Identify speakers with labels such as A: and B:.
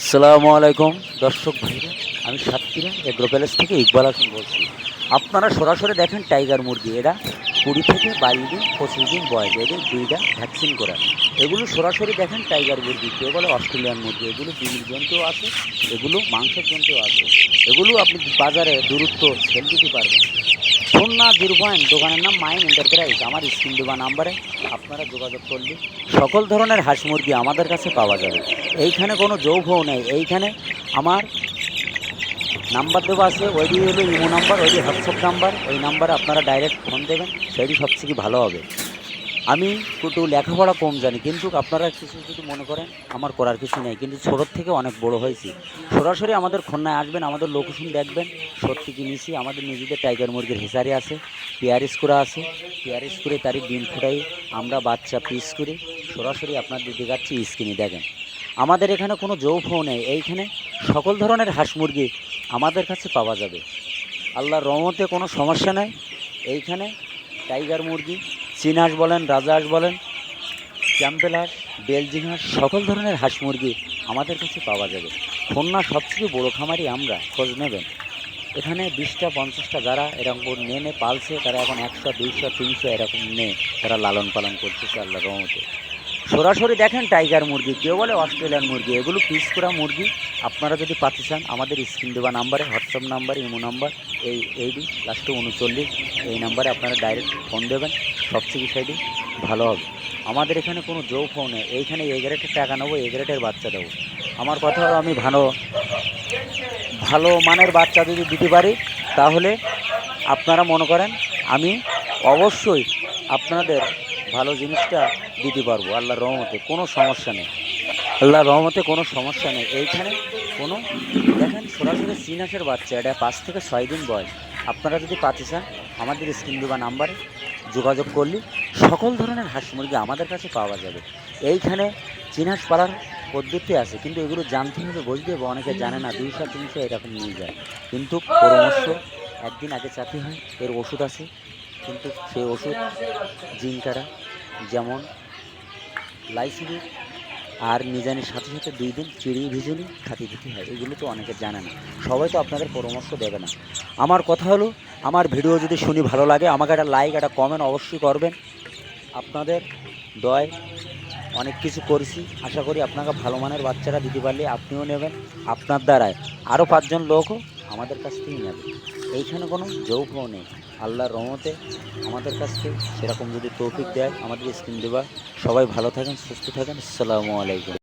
A: আসসালামু আলাইকুম দর্শক ভাইরা, আমি সাতক্ষীরা এগ্রো প্যালেস থেকে ইকবাল হাসান বলছি। আপনারা সরাসরি দেখেন টাইগার মুরগি, এরা 20 থেকে 22 দিন 25 দিন বয়স, এদের দুইটা ভ্যাকসিন করা। এগুলো সরাসরি দেখেন টাইগার মুরগি, কেউ বলে অস্ট্রেলিয়ান মুরগি। এগুলো ডিমের জন্তুও আছে, এগুলো মাংসের জন্তুও আছে। এগুলো আপনি বাজারে দূরত্ব সেল দিতে পারবেন। খুলনা 0 দোকানের নাম মাইন এন্টারপ্রাইজ। আমার স্ক্রিন দেওয়া নাম্বারে আপনারা যোগাযোগ করলে সকল ধরনের হাঁস মুরগি আমাদের কাছে পাওয়া যাবে। এইখানে কোনো যৌভও নেই। এইখানে আমার নাম্বার দেওয়া আছে, ওইটি হলো ইমো নাম্বার, ওইটি হোয়াটসঅ্যাপ নাম্বার। ওই নাম্বারে আপনারা ডাইরেক্ট ফোন দেবেন, সেটি সবথেকে ভালো হবে। আমি একটু লেখাপড়া কম জানি, কিন্তু আপনারা কিছু যদি মনে করেন আমার করার কিছু নেই, কিন্তু ছোটোর থেকে অনেক বড় হয়েছি। সরাসরি আমাদের খুলনায় আসবেন, আমাদের লোকেশন দেখবেন। সত্যি কি নিছি, আমাদের নিজেদের টাইগার মুরগির হেসারি আছে, পেয়ারিস করা আছে। পেয়ারিস করে তারই ডিম ফুটাই আমরা, বাচ্চা পিস করে সরাসরি আপনাদের দেখাচ্ছি। স্ক্রিনে দেখেন, আমাদের এখানে কোনো যৌফও নেই। এইখানে সকল ধরনের হাঁস মুরগি আমাদের কাছে পাওয়া যাবে। আল্লাহর রহমতে কোনো সমস্যা নেই। এইখানে টাইগার মুরগি, চীন হাঁস বলেন, রাজহাঁস বলেন, ক্যাম্পেল হাঁস, বেলজিং হাঁস, সকল ধরনের হাঁস মুরগি আমাদের কাছে পাওয়া যাবে। খুলনা সবথেকে বড়ো খামারি আমরা, খোঁজ নেবেন। এখানে 20টা 50টা যারা এরকম নিয়ে পালছে, তারা এখন 100 200 300 এরকম নিয়ে তারা লালন পালন করতেছে আল্লাহর রহমতে। সরাসরি দেখেন টাইগার মুরগি, কেউ বলে অস্ট্রেলিয়ান মুরগি। এগুলো পিস করা মুরগি। আপনারা যদি পাতে চান আমাদের স্ক্রিন দেওয়া নাম্বারে, হোয়াটসঅ্যাপ নাম্বার, ইমো নাম্বার, এইটি লাস্টে 39, এই নাম্বারে আপনারা ডাইরেক্ট ফোন দেবেন। সবথেকে সাইডে ভালো হবে। আমাদের এখানে কোনো যৌফও নেই। এইখানে এ গ্রেডের টাকা নেবো, এ গ্রেডের বাচ্চা দেবো। আমার কথা হলো, আমি ভালো ভালো মানের বাচ্চা যদি দিতে পারি, তাহলে আপনারা মনে করেন আমি অবশ্যই আপনাদের ভালো জিনিসটা দিতে পারবো। আল্লাহর রহমতে কোনো সমস্যা নেই, আল্লাহর রহমতে কোনো সমস্যা নেই। এইখানে কোনো দেখেন সরাসরি চীন হাঁসের বাচ্চা, এটা 5 থেকে 6 দিন বয়স। আপনারা যদি পাতে চান আমাদের স্ক্রিন দেওয়া নাম্বারে যোগাযোগ করলে সকল ধরনের হাঁস মুরগি আমাদের কাছে পাওয়া যাবে। এইখানে চীন হাঁস পালার পদ্ধতি আছে, কিন্তু এগুলো জানতে হবে, বুঝতে হবে। অনেকে জানে না, 200 300 এরকম নিয়ে যায়। কিন্তু পরামর্শ একদিন আগে চাতে হয়। এর ওষুধ আছে, কিন্তু সেই ওষুধ জিনকারা যেমন লাইসিলিক আর নিজানের সাথে সাথে 2 দিন চিড়িয়ে ভিজুনি খাতি দিতে হয়। এগুলো তো অনেকে জানে না, সবাই তো আপনাদের পরামর্শ দেবে না। আমার কথা হলো, আমার ভিডিও যদি শুনি ভালো লাগে, আমাকে একটা লাইক, একটা কমেন্ট অবশ্যই করবেন। আপনাদের দয় অনেক কিছু করেছি, আশা করি আপনাকে ভালো মানের বাচ্চারা দিতে পারলে আপনিও নেবেন, আপনার দ্বারায় আরও 5 জন লোকও আমাদের কাছ থেকেই নেবে। এইখানে কোনো যৌফও নেই। আল্লাহর রহমতে আমাদের কাছ থেকে সেরকম যদি তৌফিক দেয়, আমাদের স্ক্রিন দেওয়া। সবাই ভালো থাকেন, সুস্থ থাকেন। আসসালামু আলাইকুম।